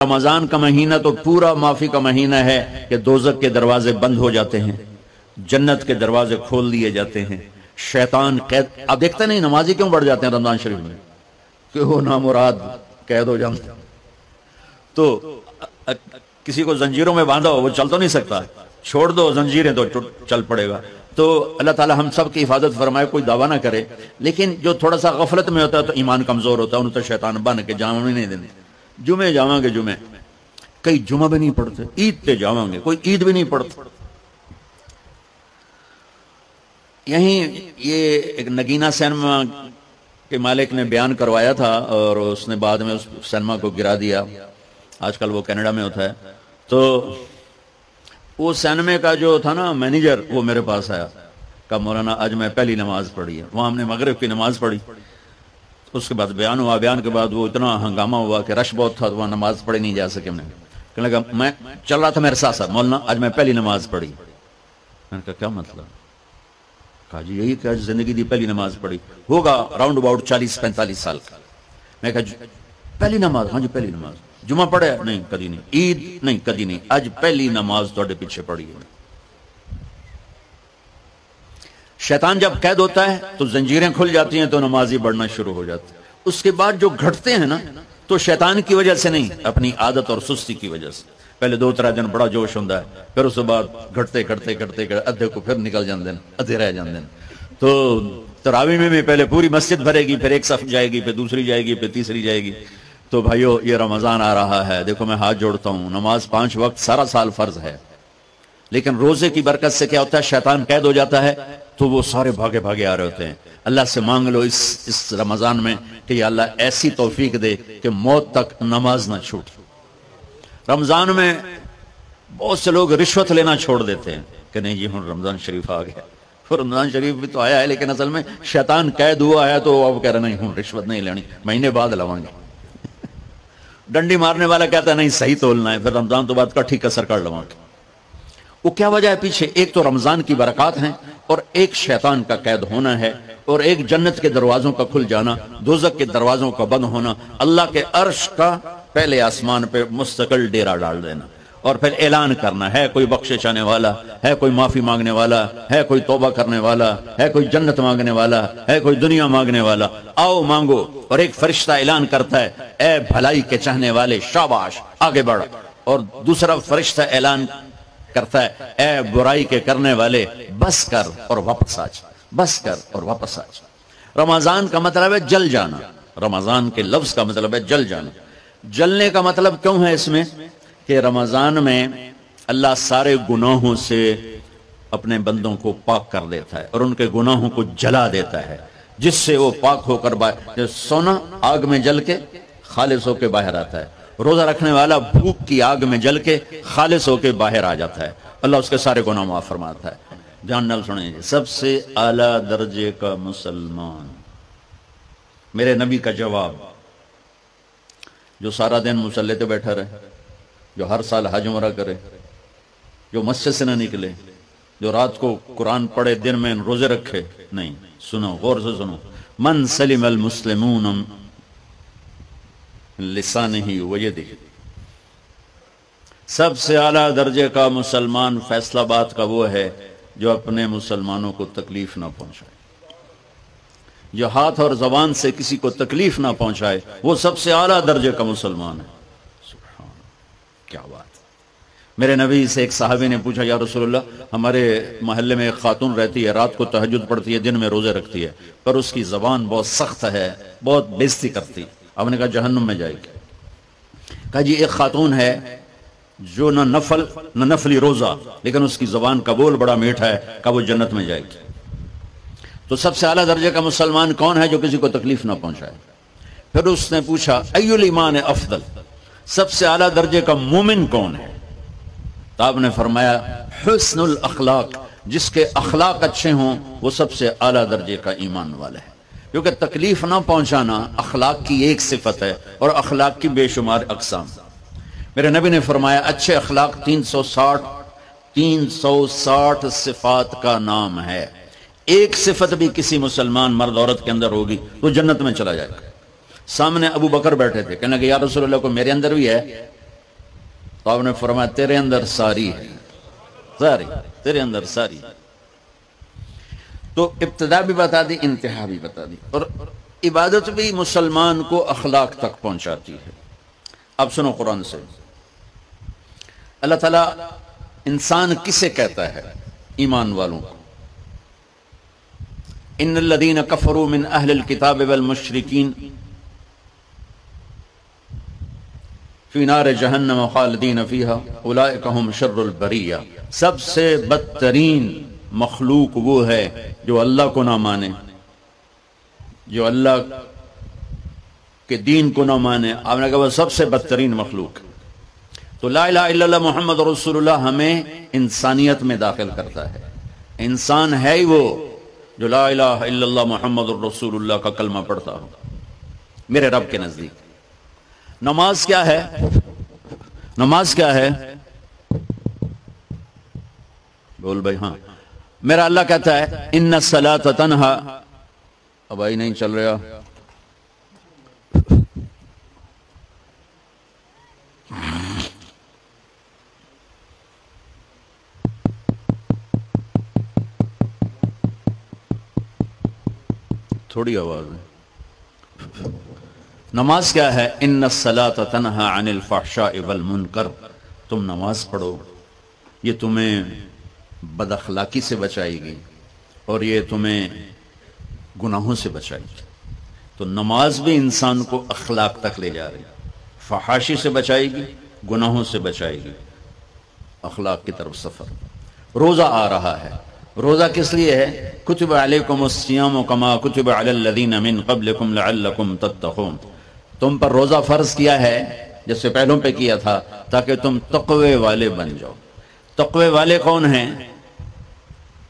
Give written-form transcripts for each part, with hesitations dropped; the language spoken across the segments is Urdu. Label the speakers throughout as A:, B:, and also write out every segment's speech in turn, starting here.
A: رمضان کا مہینہ تو پورا معافی کا مہینہ ہے کہ دوزخ کے دروازے بند ہو جاتے ہیں، جنت کے دروازے کھول دیے جاتے ہیں، شیطان قید. آپ دیکھتے نہیں نمازی کیوں بڑھ جاتے ہیں رمضان شریف میں؟ کہ وہ نامراد قید ہو جاتے. تو کسی کو زنجیروں میں باندھا ہو وہ چل تو نہیں سکتا، چھوڑ دو زنجیریں تو چل پڑے گا. تو اللہ تعالی ہم سب کی حفاظت فرمائے، کوئی دعویٰ نہ کرے. لیکن جو تھوڑا سا غفلت میں ہوتا ہے تو ایمان کمزور ہوتا ہے، انہوں تو شیطان بن کے جامع بھی نہیں دینے. جمعے جاواں گے، جمعے کئی جمعہ بھی نہیں پڑھتے، عید پہ جاواں گے کوئی عید بھی نہیں پڑھتا. یہیں یہ ایک نگینہ سینما کے مالک نے بیان کروایا تھا اور اس نے بعد میں اس سینما کو گرا دیا. آج کل وہ کینیڈا میں ہوتا ہے. تو وہ سینمے کا جو تھا نا مینیجر، وہ میرے پاس آیا، کہا مولانا آج میں پہلی نماز پڑھی ہے. وہاں ہم نے مغرب کی نماز پڑھی، اس کے بعد بیان ہوا. بیان کے بعد وہ اتنا ہنگامہ ہوا کہ رش بہت تھا، تو وہاں نماز پڑھی نہیں جا سکے. ہم نے کہنے لگا میں چل رہا تھا میرے ساتھ ساتھ، مولانا آج میں پہلی نماز پڑھی. میں نے کہا کیا مطلب؟ کہا جی یہی کہ زندگی دی پہلی نماز پڑھی. ہوگا راؤنڈ اباؤٹ 40-45 سال کا. میں کہا پہلی نماز؟ ہاں جی پہلی نماز. جمعہ پڑھے؟ نہیں کدی نہیں. عید؟ نہیں کدی نہیں. آج پہلی نماز توڑے پیچھے پڑھی ہے. شیطان جب قید ہوتا ہے تو زنجیریں کھل جاتی ہیں تو نمازی بڑھنا شروع ہو جاتے ہیں. اس کے بعد جو گھٹتے ہیں نا تو شیطان کی وجہ سے نہیں، اپنی عادت اور سستی کی وجہ سے. پہلے 2-3 دن بڑا جوش ہوتا ہے، پھر اس کے بعد گھٹتے ادھے کو پھر نکل جاندے ہیں، ادھے رہ جاندے ہیں. تو تراویح میں پہلے پوری مسجد بھرے گی، پھر ایک صف جائے گی، پھر دوسری جائے گی، پھر تیسری جائے گی. تو بھائیو یہ رمضان آ رہا ہے، دیکھو میں ہاتھ جوڑتا ہوں، نماز 5 وقت سارا سال فرض ہے، لیکن روزے کی برکت سے کیا ہوتا ہے؟ شیطان قید ہو جاتا ہے تو وہ سارے بھاگے بھاگے آ رہے ہوتے ہیں. اللہ سے مانگ لو اس رمضان میں کہ یا اللہ ایسی توفیق دے کہ موت تک نماز نہ چھوٹ. رمضان میں بہت سے لوگ رشوت لینا چھوڑ دیتے ہیں کہ نہیں جی ہوں رمضان شریف آ گیا. رمضان شریف بھی تو آیا ہے، لیکن اصل میں شیطان قید ہوا ہے تو اب کہہ رہے نہیں ہوں رشوت نہیں لینی، مہینے بعد لواں گے. ڈنڈی مارنے والا کہتا ہے نہیں صحیح تولنا ہے، پھر رمضان تو بعد کٹھی کسر کر لواں گے. وہ کیا وجہ ہے پیچھے؟ ایک تو رمضان کی برکات ہیں، اور ایک شیطان کا قید ہونا ہے، اور ایک جنت کے دروازوں کا کھل جانا، دوزخ کے دروازوں کا بند ہونا، اللہ کے عرش کا پہلے آسمان پہ مستقل ڈیرا ڈال دینا، اور پھر اعلان کرنا ہے کوئی بخشش چاہنے والا ہے، کوئی معافی مانگنے والا ہے، کوئی توبہ کرنے والا ہے، کوئی جنت مانگنے والا ہے، کوئی دنیا مانگنے والا، آؤ مانگو. اور ایک فرشتہ اعلان کرتا ہے اے بھلائی کے چاہنے والے شاباش آگے بڑھ، اور دوسرا فرشتہ اعلان کرتا ہے اے برائی کے کرنے والے بس کر اور واپس آ جا، بس کر اور واپس آ جا. رمضان کا مطلب ہے جل جانا. رمضان کے لفظ کا مطلب ہے جل جانا. جلنے کا مطلب کیوں ہے اس میں؟ کہ رمضان میں اللہ سارے گناہوں سے اپنے بندوں کو پاک کر دیتا ہے اور ان کے گناہوں کو جلا دیتا ہے، جس سے وہ پاک ہو کر سونا آگ میں جل کے خالص ہو کے باہر آتا ہے. روزہ رکھنے والا بھوک کی آگ میں جل کے خالص ہو کے باہر آ جاتا ہے، اللہ اس کے سارے گناہ معاف فرماتا ہے. دھیان نال سنیں، سب سے اعلیٰ درجے کا مسلمان، میرے نبی کا جواب، جو سارا دن مصلی پہ بیٹھا رہے، جو ہر سال حج عمرہ کرے، جو مسجد سے نہ نکلے، جو رات کو قرآن پڑھے دن میں روزے رکھے. نہیں، سنو غور سے سنو. من سلم المسلمون لسانہ ویدہ، سب سے اعلیٰ درجے کا مسلمان فیصلہ بات کا وہ ہے جو اپنے مسلمانوں کو تکلیف نہ پہنچائے، جو ہاتھ اور زبان سے کسی کو تکلیف نہ پہنچائے، وہ سب سے اعلیٰ درجے کا مسلمان ہے. سبحان اللہ، کیا بات. میرے نبی سے ایک صحابی نے پوچھا یا رسول اللہ ہمارے محلے میں ایک خاتون رہتی ہے، رات کو تہجد پڑھتی ہے، دن میں روزے رکھتی ہے، پر اس کی زبان بہت سخت ہے، بہت بےزتی کرتی. آپ نے کہا جہنم میں جائے گی. کہا جی ایک خاتون ہے جو نہ نفلی روزہ، لیکن اس کی زبان کا بول بڑا میٹھا ہے، کہ وہ جنت میں جائے گی. تو سب سے اعلیٰ درجے کا مسلمان کون ہے؟ جو کسی کو تکلیف نہ پہنچائے. پھر اس نے پوچھا ای الایمان افضل، سب سے اعلیٰ درجے کا مومن کون ہے؟ تو آپ نے فرمایا حسن الاخلاق، جس کے اخلاق اچھے ہوں وہ سب سے اعلیٰ درجے کا ایمان والا ہے. کیونکہ تکلیف نہ پہنچانا اخلاق کی ایک صفت ہے، اور اخلاق کی بے شمار اقسام. میرے نبی نے فرمایا اچھے اخلاق 360 صفات کا نام ہے. ایک صفت بھی کسی مسلمان مرد عورت کے اندر ہوگی تو جنت میں چلا جائے گا. سامنے ابو بکر بیٹھے تھے، کہنے لگے یا رسول اللہ کو میرے اندر بھی ہے؟ تو آپ نے فرمایا تیرے اندر ساری ہے، ساری تیرے اندر ساری۔ تو ابتدا بھی بتا دی، انتہا بھی بتا دی، اور عبادت بھی مسلمان کو اخلاق تک پہنچاتی ہے۔ اب سنو قرآن سے، اللہ تعالیٰ انسان کسے کہتا ہے؟ ایمان والوں کو۔ ان الذین کفروا من اہل الکتاب والمشرکین فی نار جہنم خالدین فیہا اولئک ھم شر البریہ۔ سب سے بدترین مخلوق وہ ہے جو اللہ کو نہ مانے، جو اللہ کے دین کو نہ مانے۔ آپ نے کہا وہ سب سے بدترین مخلوق۔ تو لا الہ الا اللہ محمد رسول اللہ ہمیں انسانیت میں داخل کرتا ہے۔ انسان ہے ہی وہ جو لا الہ الا اللہ محمد رسول اللہ کا کلمہ پڑھتا ہو میرے رب کے نزدیک۔ نماز کیا ہے؟ نماز کیا ہے؟ بول بھائی ہاں۔ میرا اللہ کہتا ہے ان الصلاۃ تنہا، اب آئی نہیں چل رہا، تھوڑی آواز ہے۔ نماز کیا ہے؟ ان الصلاۃ تنہا عن الفحشاء والمنکر، تم نماز پڑھو، یہ تمہیں بد اخلاقی سے بچائے گی اور یہ تمہیں گناہوں سے بچائے گی۔ تو نماز بھی انسان کو اخلاق تک لے جا رہی ہے، فحاشی سے بچائے گی، گناہوں سے بچائے گی، اخلاق کی طرف سفر۔ روزہ آ رہا ہے، روزہ کس لیے ہے؟ کتب علیکم الصیام کما کتب علی الذین من قبلکم لعلکم تتقون، تم پر روزہ فرض کیا ہے جیسے پہلوں پہ کیا تھا تاکہ تم تقوی والے بن جاؤ۔ تقوی والے کون ہیں؟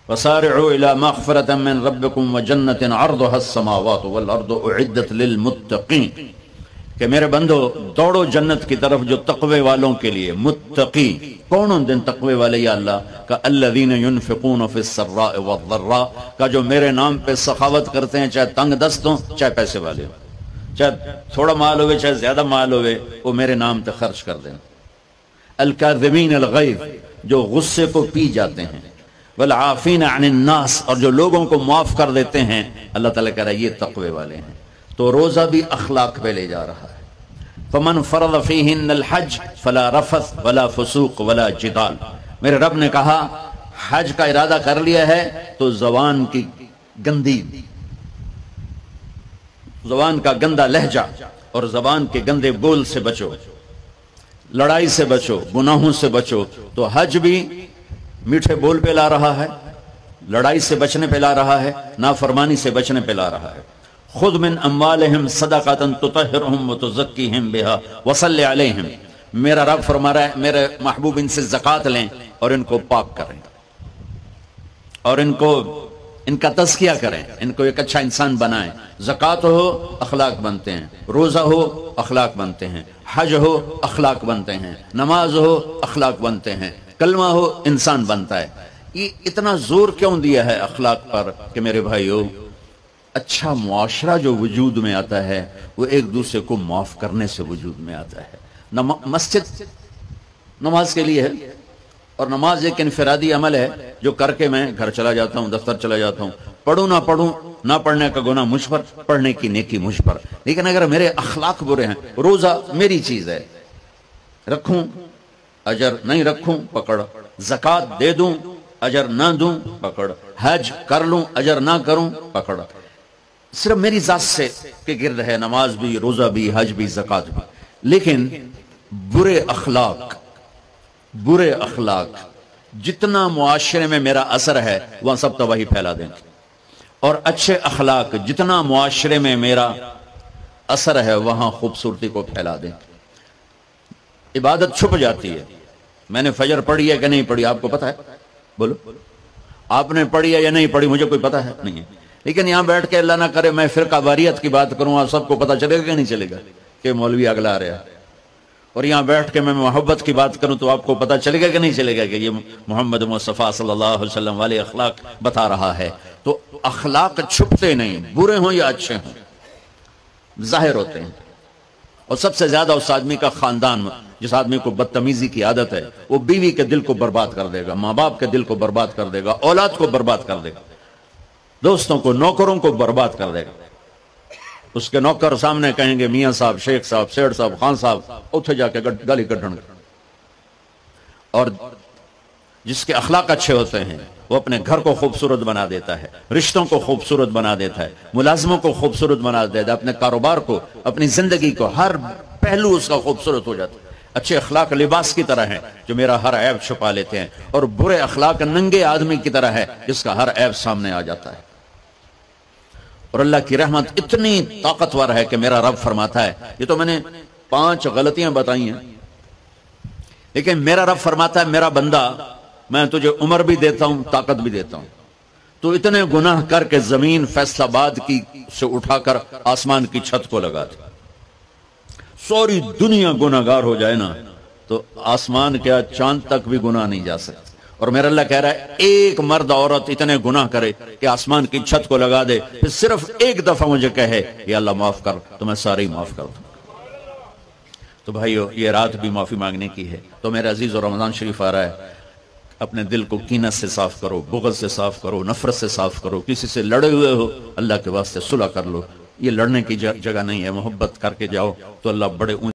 A: وسارعوا الی مغفرۃ من ربکم وجنۃ عرضها السماوات والارض اعدت للمتقین، کہ میرے بندو دوڑو جنت کی طرف جو تقوی والوں کے لیے۔ متقی کون ان دن تقوی والے یا اللہ کا؟ الذین ينفقون فی السراء والضراء، کا جو میرے نام پہ سخاوت کرتے ہیں، چاہے تنگ دست ہوں چاہے پیسے والے ہوں، چاہے تھوڑا مال ہوئے چاہے زیادہ مال ہوئے، وہ میرے نام پہ خرچ کر دیں۔ الکاظمین الغیظ، جو غصے کو پی جاتے ہیں، والعافین عن الناس، اور جو لوگوں کو معاف کر دیتے ہیں۔ اللہ تعالیٰ کہہ رہا ہے یہ تقوی والے ہیں۔ تو روزہ بھی اخلاق پہ لے جا رہا ہے۔ فمن فرض فیہن الحج فلا رفث ولا فسوق ولا جدال، میرے رب نے کہا حج کا ارادہ کر لیا ہے تو زبان کی گندی، زبان کا گندا لہجہ اور زبان کے گندے بول سے بچو، لڑائی سے بچو، گناہوں سے بچو۔ تو حج بھی میٹھے بول پہ لا رہا ہے، لڑائی سے بچنے پہ لا رہا ہے، نافرمانی سے بچنے پہ لا رہا ہے۔ خذ من اموالہم صدقۃ تطہرہم وتزکیہم بہا وصلی علیہم، میرا رب فرما رہا ہے میرے محبوب ان سے زکوٰۃ لیں اور ان کو پاک کریں اور ان کا تزکیہ کریں، ان کو ایک اچھا انسان بنائیں۔ زکوٰۃ ہو اخلاق بنتے ہیں، روزہ ہو اخلاق بنتے ہیں، حج ہو اخلاق بنتے ہیں، نماز ہو اخلاق بنتے ہیں، کلمہ ہو انسان بنتا ہے۔ یہ اتنا زور کیوں دیا ہے اخلاق پر کہ میرے بھائیو، اچھا معاشرہ جو وجود میں آتا ہے وہ ایک دوسرے کو معاف کرنے سے وجود میں آتا ہے۔ مسجد نماز کے لیے ہے، اور نماز ایک انفرادی عمل ہے جو کر کے میں گھر چلا جاتا ہوں، دفتر چلا جاتا ہوں، پڑھوں نہ پڑھوں، نہ پڑھنے کا گناہ مجھ پر، پڑھنے کی نیکی مجھ پر۔ لیکن اگر میرے اخلاق برے ہیں، روزہ میری چیز ہے، رکھوں اجر، نہیں رکھوں پکڑ، زکوٰۃ دے دوں اجر نہ دوں پکڑ، حج کر لوں اجر نہ کروں پکڑ، صرف میری ذات سے کے گرد ہے نماز بھی، روزہ بھی، حج بھی، زکوٰۃ بھی۔ لیکن برے اخلاق جتنا معاشرے میں میرا اثر ہے وہاں سب تباہی پھیلا دیں گے، اور اچھے اخلاق جتنا معاشرے میں میرا اثر ہے وہاں خوبصورتی کو پھیلا دیں گے۔ عبادت چھپ جاتی ہے۔ میں نے فجر پڑھی ہے کہ نہیں پڑھی آپ کو پتا ہے؟ بولو، آپ نے پڑھی ہے یا نہیں پڑھی مجھے کوئی پتا ہے نہیں ہے۔ لیکن یہاں بیٹھ کے اللہ نہ کرے میں فرقہ واریت کی بات کروں، آپ سب کو پتا چلے گا کہ نہیں چلے گا کہ مولوی اگلا رہا ہے؟ اور یہاں بیٹھ کے میں محبت کی بات کروں تو آپ کو پتا چلے گا کہ نہیں چلے گا کہ یہ محمد مصطفیٰ صلی اللہ علیہ وسلم والے اخلاق بتا رہا ہے؟ تو اخلاق چھپتے نہیں، برے ہوں یا اچھے ہوں، ظاہر ہوتے ہیں۔ اور سب سے زیادہ اس آدمی کا خاندان جس آدمی کو بدتمیزی کی عادت ہے وہ بیوی کے دل کو برباد کر دے گا، ماں باپ کے دل کو برباد کر دے گا، اولاد کو برباد کر دے گا، دوستوں کو، نوکروں کو برباد کر دے گا۔ اس کے نوکر سامنے کہیں گے میاں صاحب، شیخ صاحب، سیٹ صاحب، خان صاحب، اتھے جا کے گالی کڈن گے۔ اور جس کے اخلاق اچھے ہوتے ہیں وہ اپنے گھر کو خوبصورت بنا دیتا ہے، رشتوں کو خوبصورت بنا دیتا ہے، ملازموں کو خوبصورت بنا دیتا ہے، اپنے کاروبار کو، اپنی زندگی کو، ہر پہلو اس کا خوبصورت ہو جاتا ہے۔ اچھے اخلاق لباس کی طرح ہیں جو میرا ہر عیب چھپا لیتے ہیں، اور برے اخلاق ننگے آدمی کی طرح ہے جس کا ہر عیب سامنے آ جاتا ہے۔ اور اللہ کی رحمت اتنی طاقتور ہے کہ میرا رب فرماتا ہے، یہ تو میں نے 5 غلطیاں بتائی ہیں، لیکن میرا رب فرماتا ہے میرا بندہ میں تجھے عمر بھی دیتا ہوں، طاقت بھی دیتا ہوں، تو اتنے گناہ کر کے زمین فیصل آباد کی سے اٹھا کر آسمان کی چھت کو لگا دے، سوری دنیا گناہ گار ہو جائے نا تو آسمان کیا چاند تک بھی گناہ نہیں جا سکتے۔ اور میرا اللہ کہہ رہا ہے ایک مرد عورت اتنے گناہ کرے کہ آسمان کی چھت کو لگا دے، پھر صرف ایک دفعہ مجھے کہے یا اللہ معاف کر، تو میں سارے ہی معاف کر دوں۔ تو بھائیو یہ رات بھی معافی مانگنے کی ہے۔ تو میرے عزیز و رمضان شریف آ رہا ہے، اپنے دل کو کینت سے صاف کرو، بغض سے صاف کرو، نفرت سے صاف کرو، کسی سے لڑے ہوئے ہو اللہ کے واسطے صلح کر لو، یہ لڑنے کی جگہ نہیں ہے، محبت کر کے جاؤ تو اللہ بڑے